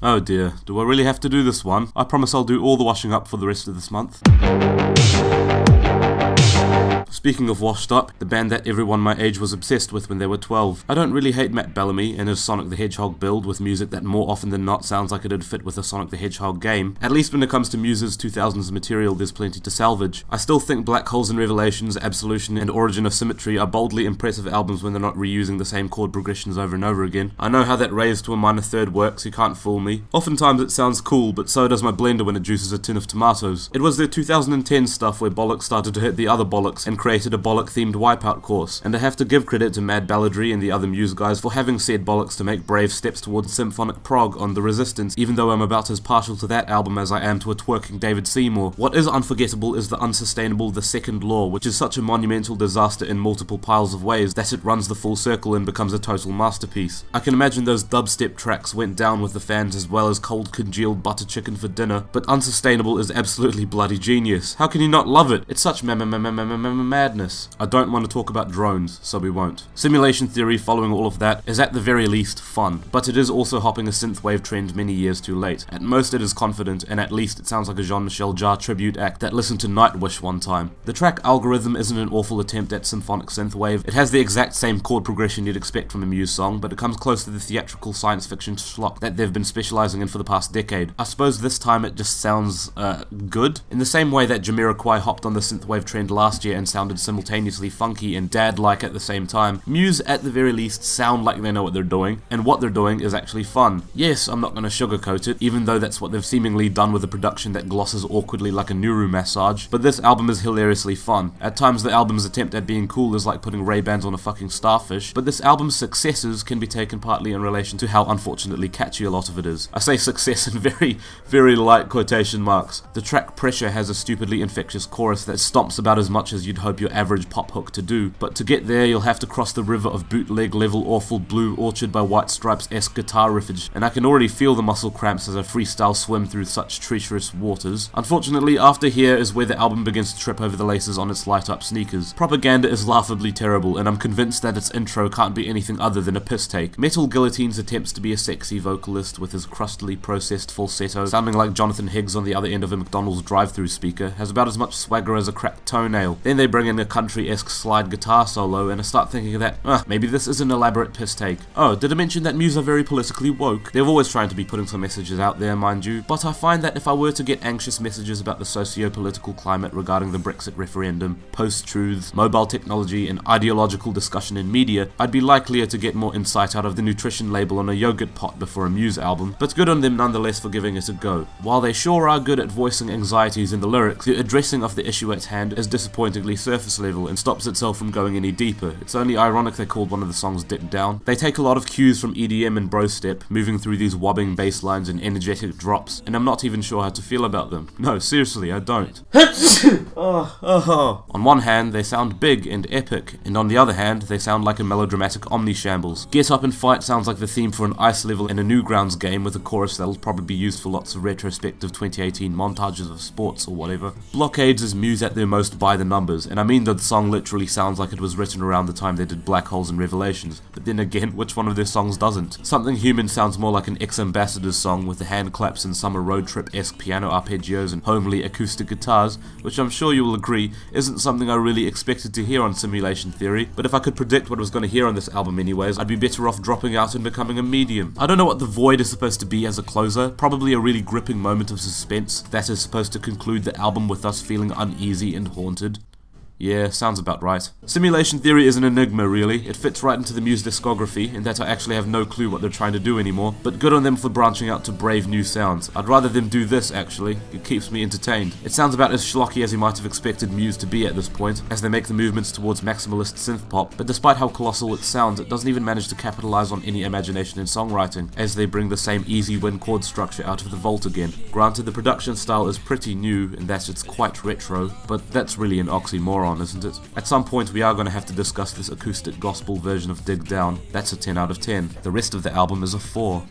Oh dear, do I really have to do this one? I promise I'll do all the washing up for the rest of this month. Speaking of washed up, the band that everyone my age was obsessed with when they were 12. I don't really hate Matt Bellamy and his Sonic the Hedgehog build with music that more often than not sounds like it'd fit with a Sonic the Hedgehog game. At least when it comes to Muse's 2000s material, there's plenty to salvage. I still think Black Holes and Revelations, Absolution, and Origin of Symmetry are boldly impressive albums when they're not reusing the same chord progressions over and over again. I know how that raised to a minor third works, you can't fool me. Oftentimes it sounds cool, but so does my blender when it juices a tin of tomatoes. It was their 2010 stuff where Bollock started to hit the other Bollocks and created a Bollock-themed Wipeout course, and I have to give credit to Mad Balladry and the other Muse guys for having said bollocks to make brave steps towards symphonic prog on The Resistance, even though I'm about as partial to that album as I am to a twerking David Seymour. What is unforgettable is the unsustainable The Second Law, which is such a monumental disaster in multiple piles of ways that it runs the full circle and becomes a total masterpiece. I can imagine those dubstep tracks went down with the fans as well as cold congealed butter chicken for dinner, but Unsustainable is absolutely bloody genius. How can you not love it? It's such madness. I don't want to talk about drones, so we won't. Simulation Theory, following all of that, is at the very least fun, but it is also hopping a synthwave trend many years too late. At most it is confident, and at least it sounds like a Jean-Michel Jarre tribute act that listened to Nightwish one time. The track Algorithm isn't an awful attempt at symphonic synthwave. It has the exact same chord progression you'd expect from a Muse song, but it comes close to the theatrical science fiction schlock that they've been specializing in for the past decade. I suppose this time it just sounds, good? In the same way that Jamiroquai hopped on the synthwave trend last year and sounded simultaneously funky and dad-like at the same time, Muse at the very least sound like they know what they're doing, and what they're doing is actually fun. Yes, I'm not going to sugarcoat it, even though that's what they've seemingly done with a production that glosses awkwardly like a Nuru massage, but this album is hilariously fun. At times the album's attempt at being cool is like putting Ray-Bans on a fucking starfish, but this album's successes can be taken partly in relation to how unfortunately catchy a lot of it is. I say success in very light quotation marks. The track Pressure has a stupidly infectious chorus that stomps about as much as you'd hope your average pop hook to do, but to get there you'll have to cross the river of bootleg level awful Blue Orchard by White Stripes-esque guitar riffage, and I can already feel the muscle cramps as I freestyle swim through such treacherous waters. Unfortunately, after here is where the album begins to trip over the laces on its light-up sneakers. Propaganda is laughably terrible, and I'm convinced that its intro can't be anything other than a piss take. Metal Guillotine's attempts to be a sexy vocalist with his crustily processed falsetto, sounding like Jonathan Higgs on the other end of a McDonald's drive-thru speaker, has about as much swagger as a cracked toenail. Then they bring in a country-esque slide guitar solo, and I start thinking that, maybe this is an elaborate piss take. Oh, did I mention that Muse are very politically woke? They're always trying to be putting some messages out there, mind you, but I find that if I were to get anxious messages about the socio-political climate regarding the Brexit referendum, post-truths, mobile technology, and ideological discussion in media, I'd be likelier to get more insight out of the nutrition label on a yogurt pot before a Muse album, but good on them nonetheless for giving it a go. While they sure are good at voicing anxieties in the lyrics, the addressing of the issue at hand is disappointingly surface level and stops itself from going any deeper. It's only ironic they called one of the songs Dip Down. They take a lot of cues from EDM and brostep, moving through these wobbing bass lines and energetic drops, and I'm not even sure how to feel about them. No, seriously, I don't. On one hand, they sound big and epic, and on the other hand, they sound like a melodramatic omni-shambles. Get Up and Fight sounds like the theme for an ice level in a Newgrounds game with a chorus that'll probably be used for lots of retrospective 2018 montages of sports or whatever. Blockades is Muse at their most by the numbers, and I mean that the song literally sounds like it was written around the time they did Black Holes and Revelations, but then again, which one of their songs doesn't? Something Human sounds more like an ex-Ambassadors song with the hand claps and summer road trip-esque piano arpeggios and homely acoustic guitars, which I'm sure you will agree isn't something I really expected to hear on Simulation Theory, but if I could predict what I was going to hear on this album anyways, I'd be better off dropping out and becoming a medium. I don't know what The Void is supposed to be as a closer, probably a really gripping moment of suspense that is supposed to conclude the album with us feeling uneasy and haunted. Yeah, sounds about right. Simulation Theory is an enigma, really. It fits right into the Muse discography, in that I actually have no clue what they're trying to do anymore, but good on them for branching out to brave new sounds. I'd rather them do this, actually. It keeps me entertained. It sounds about as schlocky as you might have expected Muse to be at this point, as they make the movements towards maximalist synth-pop, but despite how colossal it sounds, it doesn't even manage to capitalize on any imagination in songwriting, as they bring the same easy win chord structure out of the vault again. Granted, the production style is pretty new, in that it's quite retro, but that's really an oxymoron, isn't it? At some point we are going to have to discuss this acoustic gospel version of Dig Down. That's a 10 out of 10. The rest of the album is a 4.